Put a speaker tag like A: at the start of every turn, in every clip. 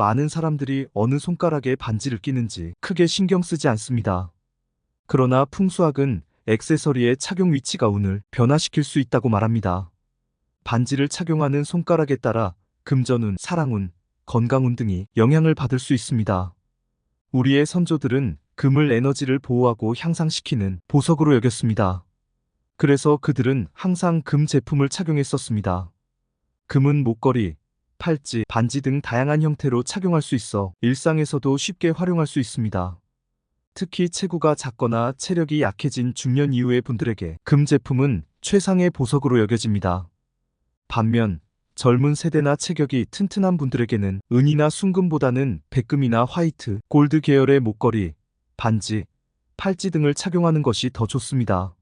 A: 많은 사람들이 어느 손가락에 반지를 끼는지 크게 신경 쓰지 않습니다. 그러나 풍수학은 액세서리의 착용 위치가 운을 변화시킬 수 있다고 말합니다. 반지를 착용하는 손가락에 따라 금전운, 사랑운, 건강운 등이 영향을 받을 수 있습니다. 우리의 선조들은 금을 에너지를 보호하고 향상시키는 보석으로 여겼습니다. 그래서 그들은 항상 금 제품을 착용했었습니다. 금은 목걸이, 팔찌, 반지 등 다양한 형태로 착용할 수 있어 일상에서도 쉽게 활용할 수 있습니다. 특히 체구가 작거나 체력이 약해진 중년 이후의 분들에게 금 제품은 최상의 보석으로 여겨집니다. 반면 젊은 세대나 체격이 튼튼한 분들에게는 은이나 순금보다는 백금이나 화이트, 골드 계열의 목걸이, 반지, 팔찌 등을 착용하는 것이 더 좋습니다.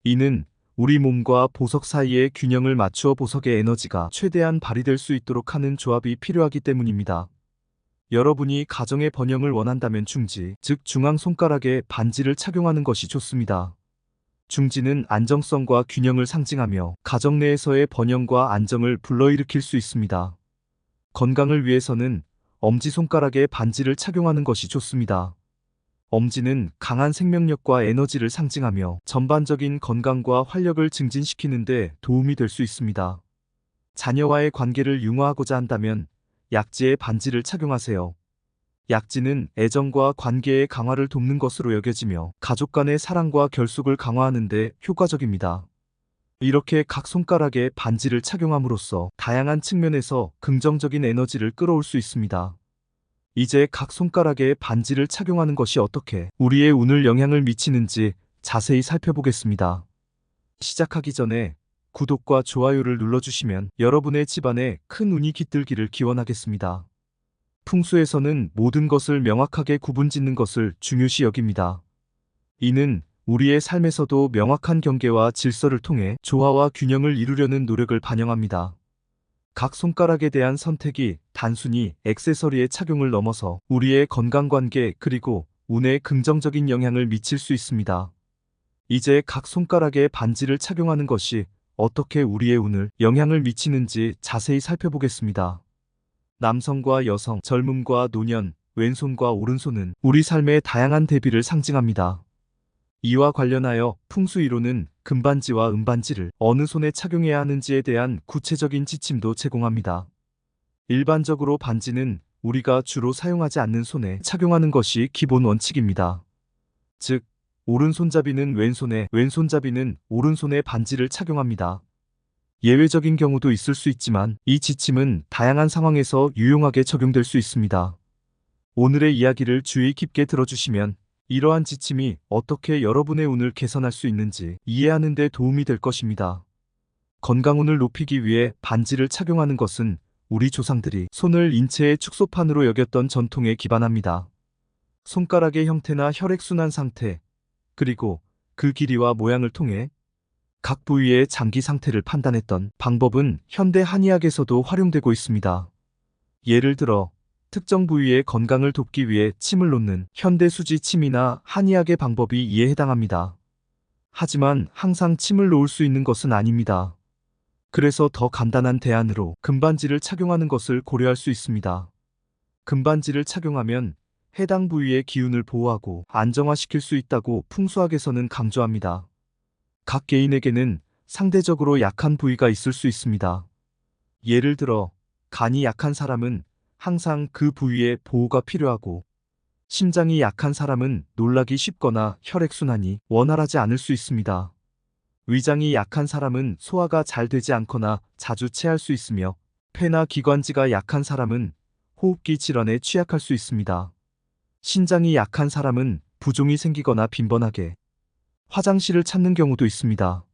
A: 이는 우리 몸과 보석 사이의 균형을 맞추어 보석의 에너지가 최대한 발휘될 수 있도록 하는 조합이 필요하기 때문입니다. 여러분이 가정의 번영을 원한다면 중지, 즉 중앙 손가락에 반지를 착용하는 것이 좋습니다. 중지는 안정성과 균형을 상징하며 가정 내에서의 번영과 안정을 불러일으킬 수 있습니다. 건강을 위해서는 엄지손가락에 반지를 착용하는 것이 좋습니다. 엄지는 강한 생명력과 에너지를 상징하며 전반적인 건강과 활력을 증진시키는 데 도움이 될 수 있습니다. 자녀와의 관계를 융화하고자 한다면 약지에 반지를 착용하세요. 약지는 애정과 관계의 강화를 돕는 것으로 여겨지며 가족 간의 사랑과 결속을 강화하는 데 효과적입니다. 이렇게 각 손가락에 반지를 착용함으로써 다양한 측면에서 긍정적인 에너지를 끌어올 수 있습니다. 이제 각 손가락에 반지를 착용하는 것이 어떻게 우리의 운을 영향을 미치는지 자세히 살펴보겠습니다. 시작하기 전에 구독과 좋아요를 눌러주시면 여러분의 집안에 큰 운이 깃들기를 기원하겠습니다. 풍수에서는 모든 것을 명확하게 구분짓는 것을 중요시 여깁니다. 이는 우리의 삶에서도 명확한 경계와 질서를 통해 조화와 균형을 이루려는 노력을 반영합니다. 각 손가락에 대한 선택이 단순히 액세서리의 착용을 넘어서 우리의 건강관계 그리고 운에 긍정적인 영향을 미칠 수 있습니다. 이제 각 손가락에 반지를 착용하는 것이 어떻게 우리의 운을 영향을 미치는지 자세히 살펴보겠습니다. 남성과 여성, 젊음과 노년, 왼손과 오른손은 우리 삶의 다양한 대비를 상징합니다. 이와 관련하여 풍수이론은 금반지와 은반지를 어느 손에 착용해야 하는지에 대한 구체적인 지침도 제공합니다. 일반적으로 반지는 우리가 주로 사용하지 않는 손에 착용하는 것이 기본 원칙입니다. 즉, 오른손잡이는 왼손에, 왼손잡이는 오른손에 반지를 착용합니다. 예외적인 경우도 있을 수 있지만 이 지침은 다양한 상황에서 유용하게 적용될 수 있습니다. 오늘의 이야기를 주의 깊게 들어주시면 이러한 지침이 어떻게 여러분의 운을 개선할 수 있는지 이해하는 데 도움이 될 것입니다. 건강운을 높이기 위해 반지를 착용하는 것은 우리 조상들이 손을 인체의 축소판으로 여겼던 전통에 기반합니다. 손가락의 형태나 혈액순환 상태, 그리고 그 길이와 모양을 통해 각 부위의 장기 상태를 판단했던 방법은 현대 한의학에서도 활용되고 있습니다. 예를 들어 특정 부위의 건강을 돕기 위해 침을 놓는 현대 수지 침이나 한의학의 방법이 이에 해당합니다. 하지만 항상 침을 놓을 수 있는 것은 아닙니다. 그래서 더 간단한 대안으로 금반지를 착용하는 것을 고려할 수 있습니다. 금반지를 착용하면 해당 부위의 기운을 보호하고 안정화시킬 수 있다고 풍수학에서는 강조합니다. 각 개인에게는 상대적으로 약한 부위가 있을 수 있습니다. 예를 들어 간이 약한 사람은 항상 그 부위에 보호가 필요하고 심장이 약한 사람은 놀라기 쉽거나 혈액순환이 원활하지 않을 수 있습니다. 위장이 약한 사람은 소화가 잘 되지 않거나 자주 체할 수 있으며 폐나 기관지가 약한 사람은 호흡기 질환에 취약할 수 있습니다. 신장이 약한 사람은 부종이 생기거나 빈번하게 화장실을 찾는 경우도 있습니다.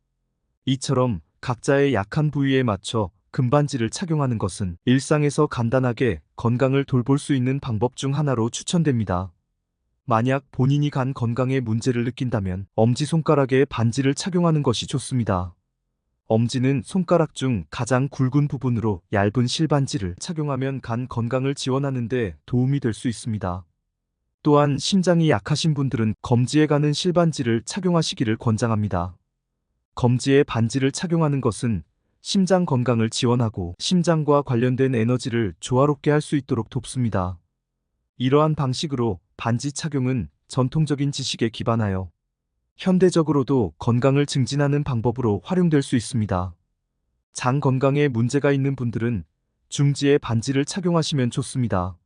A: 이처럼 각자의 약한 부위에 맞춰 금반지를 착용하는 것은 일상에서 간단하게 건강을 돌볼 수 있는 방법 중 하나로 추천됩니다. 만약 본인이 간 건강에 문제를 느낀다면 엄지손가락에 반지를 착용하는 것이 좋습니다. 엄지는 손가락 중 가장 굵은 부분으로 얇은 실반지를 착용하면 간 건강을 지원하는 데 도움이 될 수 있습니다. 또한 심장이 약하신 분들은 검지에 가는 실반지를 착용하시기를 권장합니다. 검지에 반지를 착용하는 것은 심장 건강을 지원하고 심장과 관련된 에너지를 조화롭게 할 수 있도록 돕습니다. 이러한 방식으로 반지 착용은 전통적인 지식에 기반하여 현대적으로도 건강을 증진하는 방법으로 활용될 수 있습니다. 장 건강에 문제가 있는 분들은 중지에 반지를 착용하시면 좋습니다.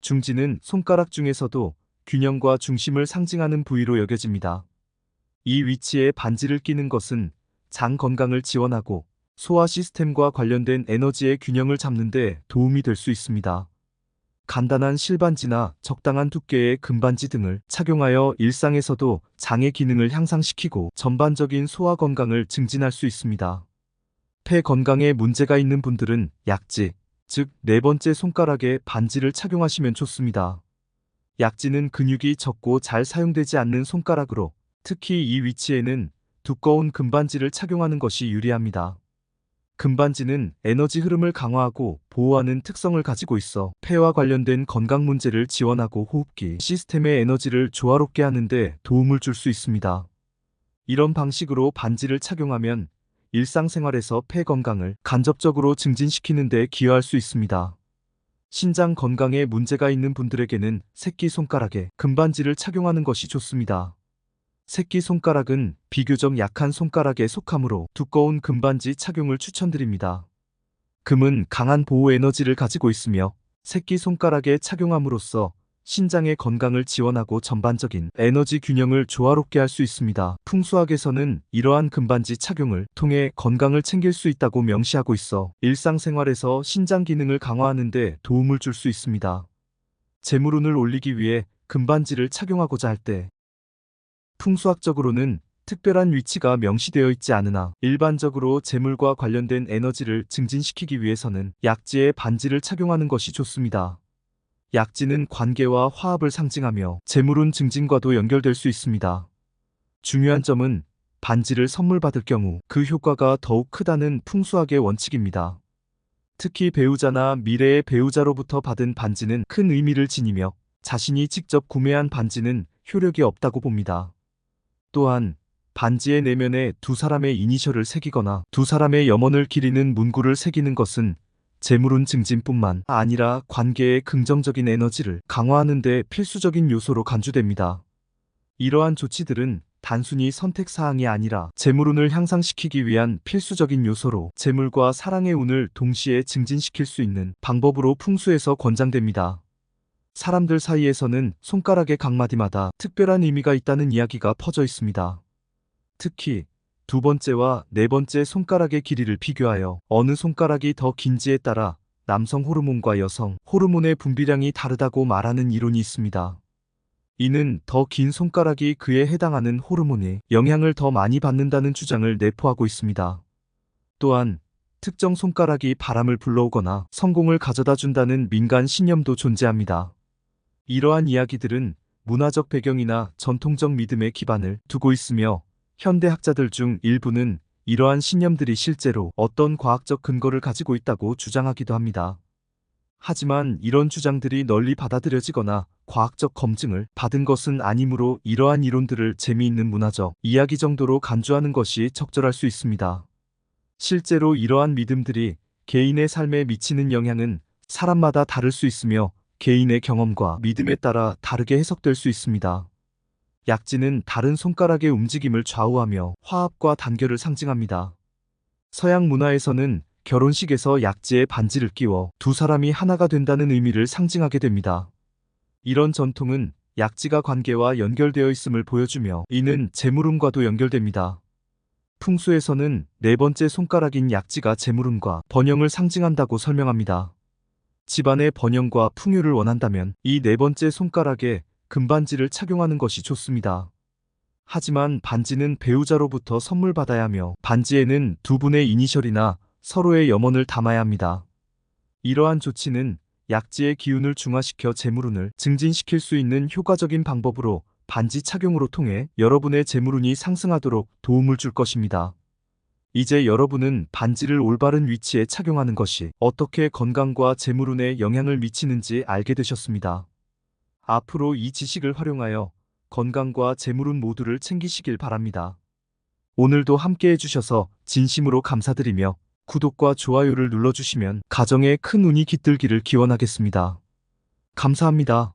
A: 중지는 손가락 중에서도 균형과 중심을 상징하는 부위로 여겨집니다. 이 위치에 반지를 끼는 것은 장 건강을 지원하고 소화 시스템과 관련된 에너지의 균형을 잡는 데 도움이 될 수 있습니다. 간단한 실반지나 적당한 두께의 금반지 등을 착용하여 일상에서도 장의 기능을 향상시키고 전반적인 소화 건강을 증진할 수 있습니다. 폐 건강에 문제가 있는 분들은 약지, 즉 네 번째 손가락에 반지를 착용하시면 좋습니다. 약지는 근육이 적고 잘 사용되지 않는 손가락으로 특히 이 위치에는 두꺼운 금반지를 착용하는 것이 유리합니다. 금반지는 에너지 흐름을 강화하고 보호하는 특성을 가지고 있어 폐와 관련된 건강 문제를 지원하고 호흡기 시스템의 에너지를 조화롭게 하는 데 도움을 줄 수 있습니다. 이런 방식으로 반지를 착용하면 일상생활에서 폐 건강을 간접적으로 증진시키는 데 기여할 수 있습니다. 신장 건강에 문제가 있는 분들에게는 새끼손가락에 금반지를 착용하는 것이 좋습니다. 새끼손가락은 비교적 약한 손가락에 속하므로 두꺼운 금반지 착용을 추천드립니다. 금은 강한 보호 에너지를 가지고 있으며 새끼손가락에 착용함으로써 신장의 건강을 지원하고 전반적인 에너지 균형을 조화롭게 할 수 있습니다. 풍수학에서는 이러한 금반지 착용을 통해 건강을 챙길 수 있다고 명시하고 있어 일상생활에서 신장 기능을 강화하는 데 도움을 줄 수 있습니다. 재물운을 올리기 위해 금반지를 착용하고자 할 때 풍수학적으로는 특별한 위치가 명시되어 있지 않으나 일반적으로 재물과 관련된 에너지를 증진시키기 위해서는 약지에 반지를 착용하는 것이 좋습니다. 약지는 관계와 화합을 상징하며 재물운 증진과도 연결될 수 있습니다. 중요한 점은 반지를 선물 받을 경우 그 효과가 더욱 크다는 풍수학의 원칙입니다. 특히 배우자나 미래의 배우자로부터 받은 반지는 큰 의미를 지니며 자신이 직접 구매한 반지는 효력이 없다고 봅니다. 또한 반지의 내면에 두 사람의 이니셜을 새기거나 두 사람의 염원을 기리는 문구를 새기는 것은 재물운 증진뿐만 아니라 관계의 긍정적인 에너지를 강화하는 데 필수적인 요소로 간주됩니다. 이러한 조치들은 단순히 선택 사항이 아니라 재물운을 향상시키기 위한 필수적인 요소로 재물과 사랑의 운을 동시에 증진시킬 수 있는 방법으로 풍수에서 권장됩니다. 사람들 사이에서는 손가락의 각 마디마다 특별한 의미가 있다는 이야기가 퍼져 있습니다. 특히 두 번째와 네 번째 손가락의 길이를 비교하여 어느 손가락이 더 긴지에 따라 남성 호르몬과 여성 호르몬의 분비량이 다르다고 말하는 이론이 있습니다. 이는 더 긴 손가락이 그에 해당하는 호르몬의 영향을 더 많이 받는다는 주장을 내포하고 있습니다. 또한 특정 손가락이 바람을 불러오거나 성공을 가져다 준다는 민간 신념도 존재합니다. 이러한 이야기들은 문화적 배경이나 전통적 믿음에 기반을 두고 있으며 현대학자들 중 일부는 이러한 신념들이 실제로 어떤 과학적 근거를 가지고 있다고 주장하기도 합니다. 하지만 이런 주장들이 널리 받아들여지거나 과학적 검증을 받은 것은 아니므로 이러한 이론들을 재미있는 문화적 이야기 정도로 간주하는 것이 적절할 수 있습니다. 실제로 이러한 믿음들이 개인의 삶에 미치는 영향은 사람마다 다를 수 있으며 개인의 경험과 믿음에 따라 다르게 해석될 수 있습니다. 약지는 다른 손가락의 움직임을 좌우하며 화합과 단결을 상징합니다. 서양 문화에서는 결혼식에서 약지에 반지를 끼워 두 사람이 하나가 된다는 의미를 상징하게 됩니다. 이런 전통은 약지가 관계와 연결되어 있음을 보여주며 이는 재물운과도 연결됩니다. 풍수에서는 네 번째 손가락인 약지가 재물운과 번영을 상징한다고 설명합니다. 집안의 번영과 풍요를 원한다면 이 네 번째 손가락에 금반지를 착용하는 것이 좋습니다. 하지만 반지는 배우자로부터 선물 받아야 하며 반지에는 두 분의 이니셜이나 서로의 염원을 담아야 합니다. 이러한 조치는 약지의 기운을 중화시켜 재물운을 증진시킬 수 있는 효과적인 방법으로 반지 착용으로 통해 여러분의 재물운이 상승하도록 도움을 줄 것입니다. 이제 여러분은 반지를 올바른 위치에 착용하는 것이 어떻게 건강과 재물운에 영향을 미치는지 알게 되셨습니다. 앞으로 이 지식을 활용하여 건강과 재물운 모두를 챙기시길 바랍니다. 오늘도 함께 해주셔서 진심으로 감사드리며 구독과 좋아요를 눌러주시면 가정에 큰 운이 깃들기를 기원하겠습니다. 감사합니다.